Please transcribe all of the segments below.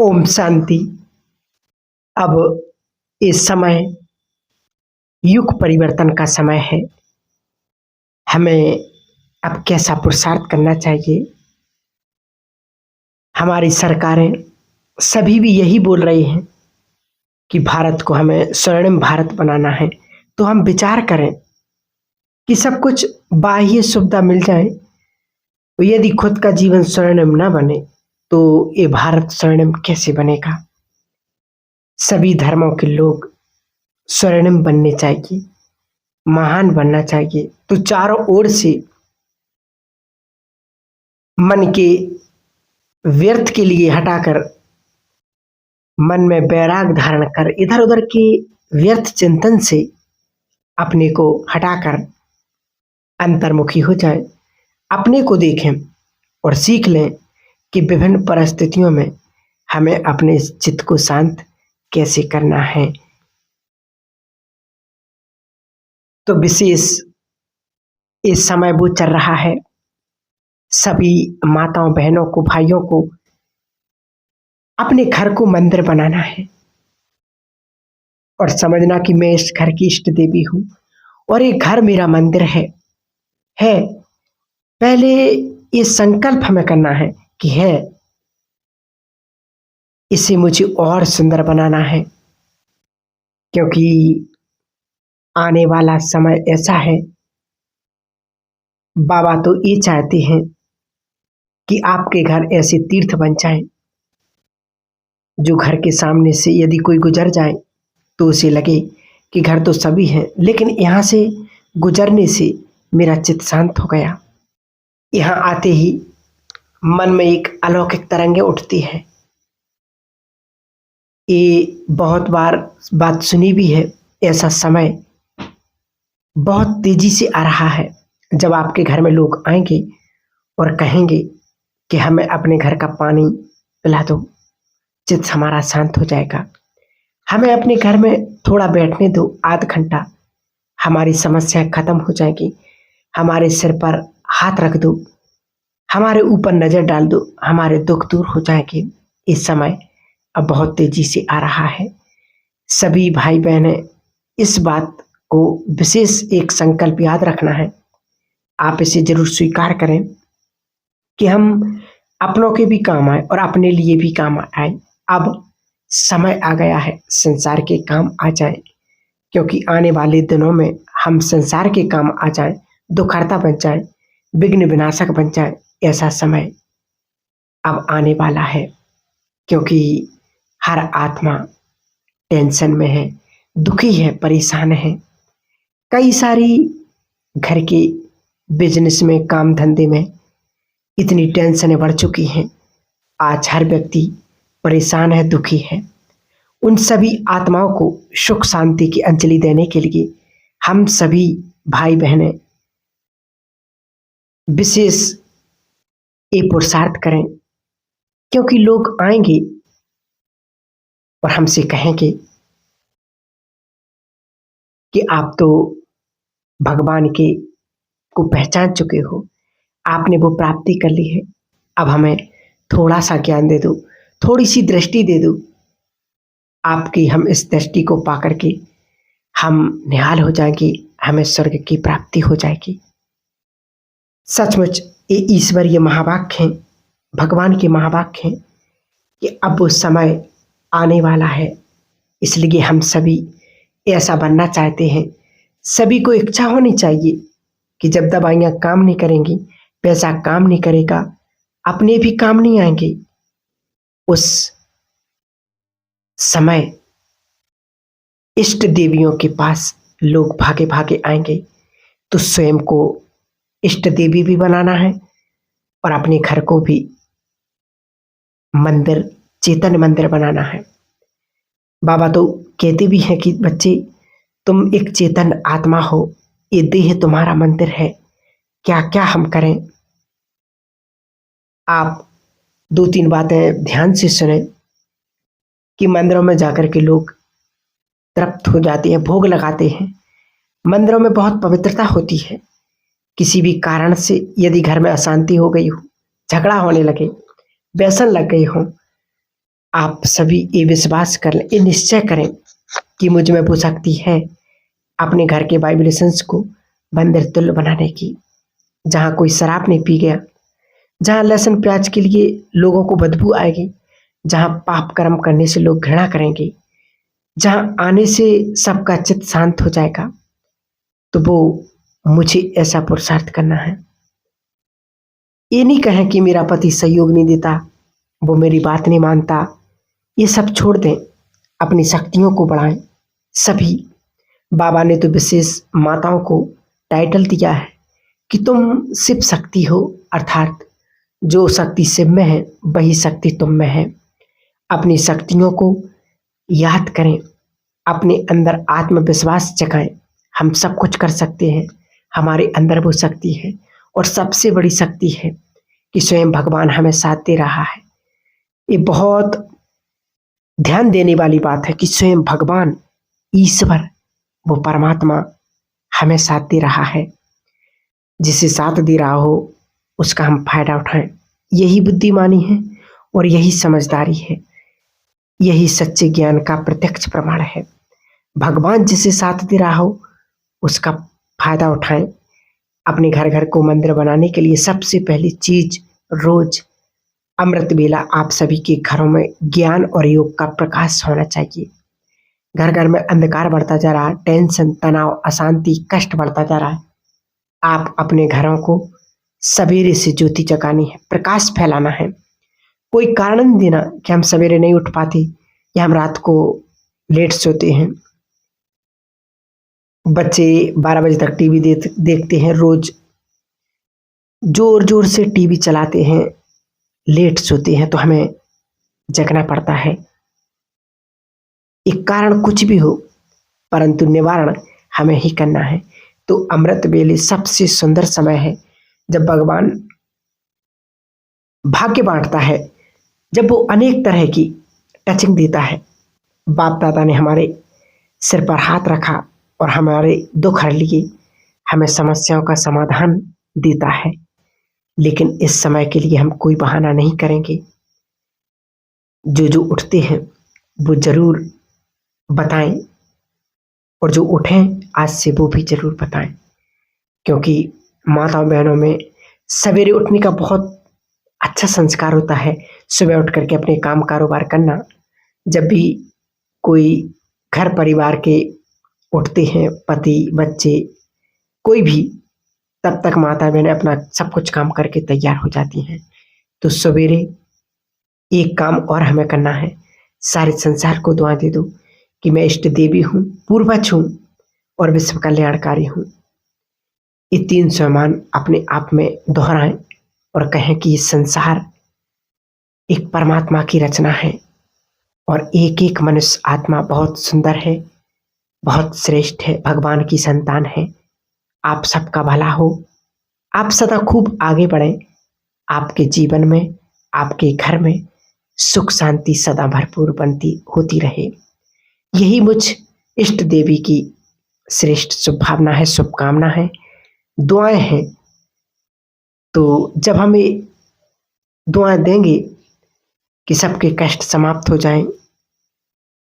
ओम शांति। अब इस समय युग परिवर्तन का समय है। हमें अब कैसा पुरुषार्थ करना चाहिए। हमारी सरकारें सभी भी यही बोल रही हैं कि भारत को हमें स्वर्णिम भारत बनाना है। तो हम विचार करें कि सब कुछ बाह्य सुविधा मिल जाए, तो यदि खुद का जीवन स्वर्णिम न बने तो ये भारत स्वर्णिम कैसे बनेगा। सभी धर्मों के लोग स्वर्णिम बनने चाहिए, महान बनना चाहिए। तो चारों ओर से मन के व्यर्थ के लिए हटाकर मन में वैराग धारण कर इधर उधर के व्यर्थ चिंतन से अपने को हटाकर अंतर्मुखी हो जाए, अपने को देखें और सीख लें कि विभिन्न परिस्थितियों में हमें अपने चित्त को शांत कैसे करना है। तो विशेष इस समय वो चल रहा है, सभी माताओं बहनों को भाइयों को अपने घर को मंदिर बनाना है और समझना कि मैं इस घर की इष्ट देवी हूँ और ये घर मेरा मंदिर है। पहले ये संकल्प हमें करना है कि है इसे मुझे और सुंदर बनाना है, क्योंकि आने वाला समय ऐसा है। बाबा तो ये चाहते हैं कि आपके घर ऐसे तीर्थ बन जाए जो घर के सामने से यदि कोई गुजर जाए तो उसे लगे कि घर तो सभी हैं, लेकिन यहाँ से गुजरने से मेरा चित्त शांत हो गया। यहाँ आते ही मन में एक अलौकिक तरंगें उठती हैं। ये बहुत बार बात सुनी भी है। ऐसा समय बहुत तेजी से आ रहा है जब आपके घर में लोग आएंगे और कहेंगे कि हमें अपने घर का पानी पिला दो, चित्त हमारा शांत हो जाएगा। हमें अपने घर में थोड़ा बैठने दो, आध घंटा, हमारी समस्याएं खत्म हो जाएगी। हमारे सिर पर हाथ रख दो, हमारे ऊपर नजर डाल दो, हमारे दुख दूर हो जाएंगे। इस समय अब बहुत तेजी से आ रहा है। सभी भाई बहनें इस बात को विशेष एक संकल्प याद रखना है। आप इसे जरूर स्वीकार करें कि हम अपनों के भी काम आए और अपने लिए भी काम आए। अब समय आ गया है संसार के काम आ जाए, क्योंकि आने वाले दिनों में हम संसार के काम आ जाए, दुखहर्ता बन जाए, विघ्न विनाशक बन जाए। ऐसा समय अब आने वाला है, क्योंकि हर आत्मा टेंशन में है, दुखी है, परेशान है। कई सारी घर के बिजनेस में, काम धंधे में इतनी टेंशनें बढ़ चुकी हैं। आज हर व्यक्ति परेशान है, दुखी है। उन सभी आत्माओं को सुख शांति की अंजलि देने के लिए हम सभी भाई बहनें विशेष ये पुरुषार्थ करें, क्योंकि लोग आएंगे और हमसे कहेंगे कि आप तो भगवान के को पहचान चुके हो, आपने वो प्राप्ति कर ली है, अब हमें थोड़ा सा ज्ञान दे दो, थोड़ी सी दृष्टि दे दो। आपकी हम इस दृष्टि को पा करके हम निहाल हो जाएंगे, हमें स्वर्ग की प्राप्ति हो जाएगी। सचमुच ये ईश्वरीय महावाक्य हैं, भगवान के महावाक्य हैं कि अब वो समय आने वाला है। इसलिए हम सभी ऐसा बनना चाहते हैं। सभी को इच्छा होनी चाहिए कि जब दवाइयाँ काम नहीं करेंगी, पैसा काम नहीं करेगा, अपने भी काम नहीं आएंगे, उस समय इष्ट देवियों के पास लोग भागे भागे आएंगे। तो स्वयं को इष्ट देवी भी बनाना है और अपने घर को भी मंदिर, चेतन मंदिर बनाना है। बाबा तो कहते भी हैं कि बच्चे, तुम एक चेतन आत्मा हो, ये देह तुम्हारा मंदिर है, क्या क्या हम करें। आप दो तीन बातें ध्यान से सुने कि मंदिरों में जाकर के लोग तृप्त हो जाते हैं, भोग लगाते हैं। मंदिरों में बहुत पवित्रता होती है। किसी भी कारण से यदि घर में अशांति हो गई हो, झगड़ा होने लगे, व्यसन लग गए हो, आप सभी ये विश्वास कर लें, ये निश्चय करें कि मुझ में वो शक्ति है अपने घर के वाइब्रेशंस को मंदिर तुल्य बनाने की, जहाँ कोई शराब नहीं पी गया, जहाँ लहसुन प्याज के लिए लोगों को बदबू आएगी, जहाँ पाप कर्म करने से लोग घृणा करेंगे, जहाँ आने से सबका चित्त शांत हो जाएगा। तो वो मुझे ऐसा पुरुषार्थ करना है। ये नहीं कहें कि मेरा पति सहयोग नहीं देता, वो मेरी बात नहीं मानता, ये सब छोड़ दें, अपनी शक्तियों को बढ़ाएं। सभी बाबा ने तो विशेष माताओं को टाइटल दिया है कि तुम शिव शक्ति हो, अर्थात जो शक्ति शिव में है वही शक्ति तुम में है। अपनी शक्तियों को याद करें, अपने अंदर आत्मविश्वास जगाएं, हम सब कुछ कर सकते हैं, हमारे अंदर वो शक्ति है। और सबसे बड़ी शक्ति है कि स्वयं भगवान हमें साथ दे रहा है। ये बहुत ध्यान देने वाली बात है कि स्वयं भगवान, ईश्वर, वो परमात्मा हमें साथ दे रहा है। जिसे साथ दे रहा हो उसका हम फायदा उठाएं। यही बुद्धिमानी है और यही समझदारी है, यही सच्चे ज्ञान का प्रत्यक्ष प्रमाण है। भगवान जिसे साथ दे रहा हो उसका फायदा उठाएं। अपने घर घर को मंदिर बनाने के लिए सबसे पहली चीज, रोज अमृत बेला आप सभी के घरों में ज्ञान और योग का प्रकाश होना चाहिए। घर घर में अंधकार बढ़ता जा रहा है, टेंशन, तनाव, अशांति, कष्ट बढ़ता जा रहा है। आप अपने घरों को सवेरे से ज्योति जगानी है, प्रकाश फैलाना है। कोई कारण नहीं देना कि हम सवेरे नहीं उठ पाते या हम रात को लेट सोते हैं। बच्चे 12 बजे तक टीवी देखते हैं, रोज जोर जोर से टीवी चलाते हैं, लेट सोते हैं, तो हमें जगना पड़ता है। एक कारण कुछ भी हो, परंतु निवारण हमें ही करना है। तो अमृत बेले सबसे सुंदर समय है जब भगवान भाग्य बांटता है, जब वो अनेक तरह की टचिंग देता है। बाप दादा ने हमारे सिर पर हाथ रखा और हमारे दुख हर लिए, हमें समस्याओं का समाधान देता है। लेकिन इस समय के लिए हम कोई बहाना नहीं करेंगे। जो जो उठते हैं वो जरूर बताएं, और जो उठें आज से वो भी जरूर बताएं, क्योंकि माताओं बहनों में सवेरे उठने का बहुत अच्छा संस्कार होता है। सुबह उठ करके अपने काम कारोबार करना। जब भी कोई घर परिवार के उठते हैं, पति बच्चे कोई भी, तब तक माता बहनें अपना सब कुछ काम करके तैयार हो जाती हैं। तो सवेरे एक काम और हमें करना है, सारे संसार को दुआ दे दो कि मैं इष्ट देवी हूँ, पूर्वज हूँ और विश्व कल्याणकारी हूँ। ये 3 स्वमान अपने आप में दोहराएं और कहें कि ये संसार एक परमात्मा की रचना है और एक एक मनुष्य आत्मा बहुत सुंदर है, बहुत श्रेष्ठ है, भगवान की संतान है। आप सबका भला हो, आप सदा खूब आगे बढ़ें। आपके जीवन में, आपके घर में सुख शांति सदा भरपूर बनती होती रहे। यही मुझ इष्ट देवी की श्रेष्ठ शुभभावना है, शुभकामना है, दुआएं हैं। तो जब हमें दुआएं देंगे कि सबके कष्ट समाप्त हो जाएं,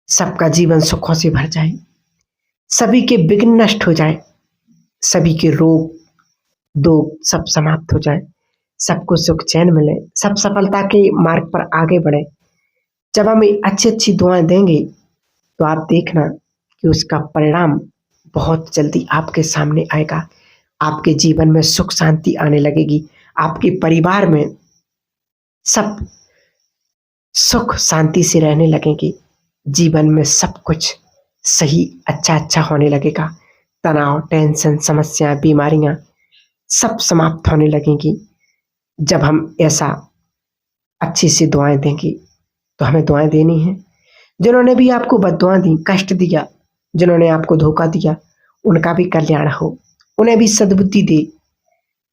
सबका जीवन सुखों से भर जाए, सभी के विघ्न नष्ट हो जाए, सभी के रोग दोग सब समाप्त हो जाए, सबको सुख चैन मिले, सब सफलता के मार्ग पर आगे बढ़े। जब हम अच्छी अच्छी दुआएं देंगे तो आप देखना कि उसका परिणाम बहुत जल्दी आपके सामने आएगा। आपके जीवन में सुख शांति आने लगेगी, आपके परिवार में सब सुख शांति से रहने लगेंगे, जीवन में सब कुछ सही अच्छा अच्छा होने लगेगा। तनाव, टेंशन, समस्याएं, बीमारियां सब समाप्त होने लगेंगी। जब हम ऐसा अच्छी सी दुआएं देंगे तो हमें दुआएं देनी है। जिन्होंने भी आपको बद्दुआ दी, कष्ट दिया, जिन्होंने आपको धोखा दिया, उनका भी कल्याण हो, उन्हें भी सद्बुद्धि दे,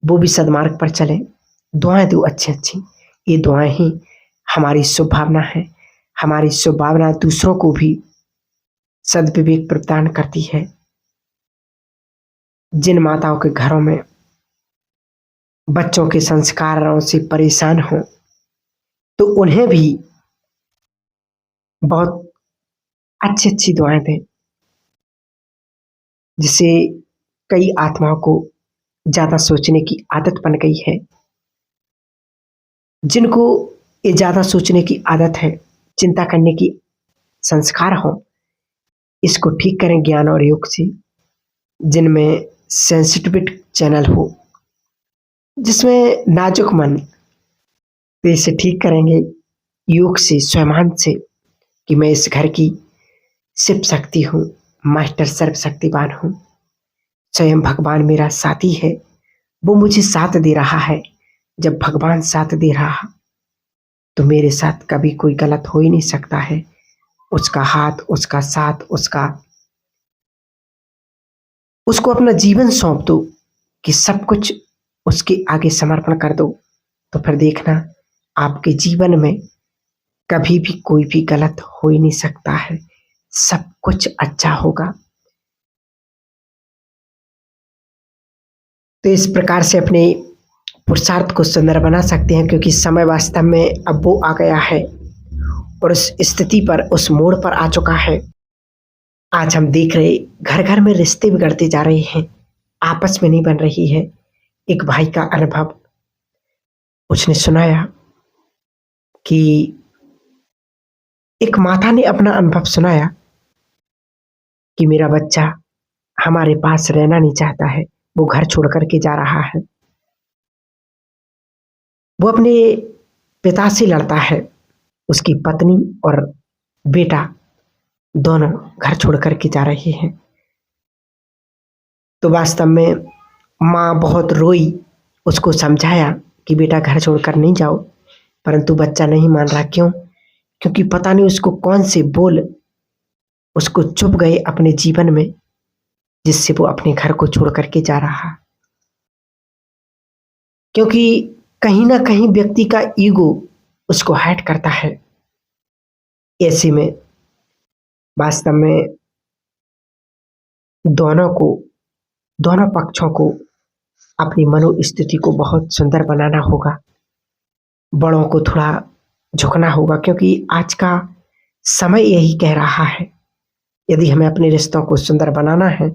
वो भी सदमार्ग पर चले। दुआएं दो अच्छी अच्छी। ये दुआएं ही हमारी शुभ भावना है। हमारी शुभ भावना दूसरों को भी सद्विवेक प्रदान करती है। जिन माताओं के घरों में बच्चों के संस्कारों से परेशान हो तो उन्हें भी बहुत अच्छी अच्छी दुआएं दें, जिससे कई आत्माओं को ज़्यादा सोचने की आदत बन गई है। जिनको ये ज़्यादा सोचने की आदत है, चिंता करने की संस्कार हो, इसको ठीक करें ज्ञान और योग से। जिनमें सेंसिटिविटी चैनल हो, जिसमें नाजुक मन, तो इसे ठीक करेंगे योग से, स्वयं से, कि मैं इस घर की शिव शक्ति हूँ, मास्टर सर्वशक्तिवान हूँ। स्वयं भगवान मेरा साथी है, वो मुझे साथ दे रहा है। जब भगवान साथ दे रहा तो मेरे साथ कभी कोई गलत हो ही नहीं सकता है। उसका हाथ, उसका साथ, उसको अपना जीवन सौंप दो, कि सब कुछ उसके आगे समर्पण कर दो, तो फिर देखना आपके जीवन में कभी भी कोई भी गलत हो ही नहीं सकता है। सब कुछ अच्छा होगा। तो इस प्रकार से अपने पुरुषार्थ को सुंदर बना सकते हैं, क्योंकि समय वास्तव में अब वो आ गया है और उस स्थिति पर, उस मोड़ पर आ चुका है। आज हम देख रहे घर घर में रिश्ते बिगड़ते जा रहे हैं, आपस में नहीं बन रही है। एक भाई का अनुभव उसने सुनाया कि एक माता ने अपना अनुभव सुनाया कि मेरा बच्चा हमारे पास रहना नहीं चाहता है, वो घर छोड़ कर के जा रहा है। वो अपने पिता से लड़ता है। उसकी पत्नी और बेटा दोनों घर छोड़ कर के जा रहे हैं। तो वास्तव में माँ बहुत रोई, उसको समझाया कि बेटा घर छोड़कर नहीं जाओ, परंतु बच्चा नहीं मान रहा। क्यों? क्योंकि पता नहीं उसको कौन से बोल उसको चुभ गए अपने जीवन में, जिससे वो अपने घर को छोड़ करके जा रहा। क्योंकि कहीं ना कहीं व्यक्ति का ईगो उसको हर्ट करता है। ऐसे में वास्तव में दोनों को, दोनों पक्षों को अपनी मनोस्थिति को बहुत सुंदर बनाना होगा। बड़ों को थोड़ा झुकना होगा, क्योंकि आज का समय यही कह रहा है। यदि हमें अपने रिश्तों को सुंदर बनाना है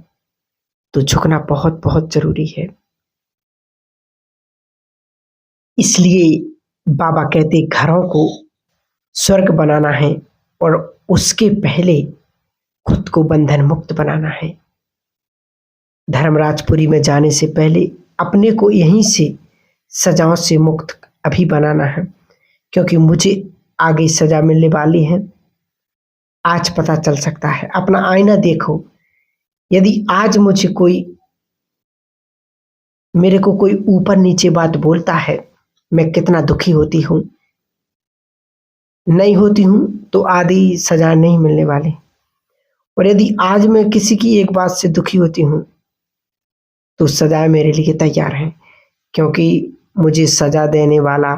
तो झुकना बहुत बहुत जरूरी है। इसलिए बाबा कहते घरों को स्वर्ग बनाना है और उसके पहले खुद को बंधन मुक्त बनाना है। धर्मराजपुरी में जाने से पहले अपने को यहीं से सजाओं से मुक्त अभी बनाना है, क्योंकि मुझे आगे सजा मिलने वाली है। आज पता चल सकता है। अपना आईना देखो। यदि आज मुझे कोई, मेरे को कोई ऊपर नीचे बात बोलता है, मैं कितना दुखी होती हूँ, नहीं होती हूँ तो आधी सजा नहीं मिलने वाली। और यदि आज मैं किसी की एक बात से दुखी होती हूँ तो सजाएं मेरे लिए तैयार हैं, क्योंकि मुझे सजा देने वाला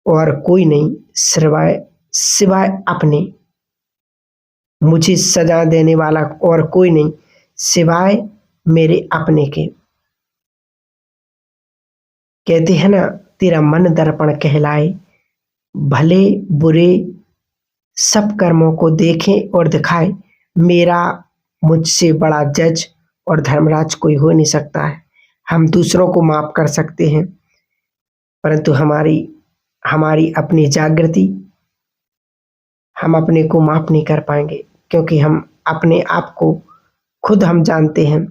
और कोई नहीं सिवाय सिवाय अपने। मुझे सजा देने वाला और कोई नहीं सिवाय मेरे अपने के। कहते हैं ना, तेरा मन दर्पण कहलाए, भले बुरे सब कर्मों को देखे और दिखाए। मेरा मुझसे बड़ा जज और धर्मराज कोई हो नहीं सकता है। हम दूसरों को माफ कर सकते हैं, परंतु हमारी हमारी अपनी जागृति, हम अपने को माफ नहीं कर पाएंगे, क्योंकि हम अपने आप को खुद हम जानते हैं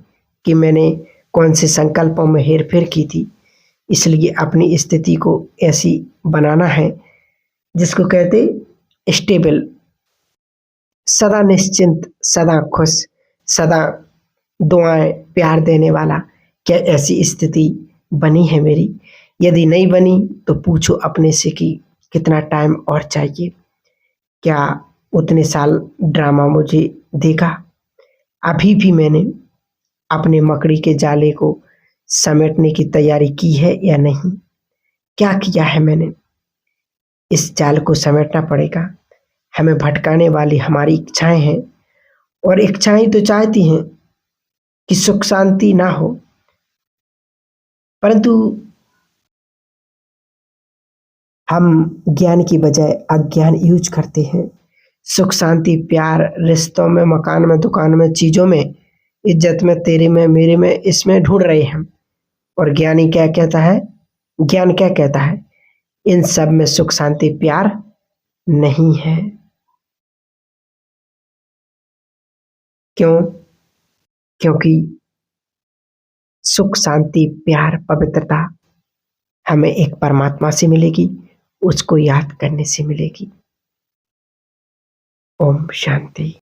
कि मैंने कौन से संकल्पों में हेर फेर की थी। इसलिए अपनी स्थिति को ऐसी बनाना है जिसको कहते स्टेबल, सदा निश्चिंत, सदा खुश, सदा दुआएं प्यार देने वाला। क्या ऐसी स्थिति बनी है मेरी? यदि नहीं बनी तो पूछो अपने से कि कितना टाइम और चाहिए। क्या उतने साल ड्रामा मुझे देखा? अभी भी मैंने अपने मकड़ी के जाले को समेटने की तैयारी की है या नहीं? क्या किया है मैंने? इस जाल को समेटना पड़ेगा। हमें भटकाने वाली हमारी इच्छाएं हैं, और इच्छाएं तो चाहती हैं कि सुख शांति ना हो, परंतु हम ज्ञान की बजाय अज्ञान यूज करते हैं। सुख शांति प्यार रिश्तों में, मकान में, दुकान में, चीजों में, इज्जत में, तेरे में, मेरे में, इसमें ढूंढ रहे हैं हम। और ज्ञानी क्या कहता है, ज्ञान क्या कहता है, इन सब में सुख शांति प्यार नहीं है। क्यों? क्योंकि सुख शांति प्यार पवित्रता हमें एक परमात्मा से मिलेगी, उसको याद करने से मिलेगी। ओम शांति।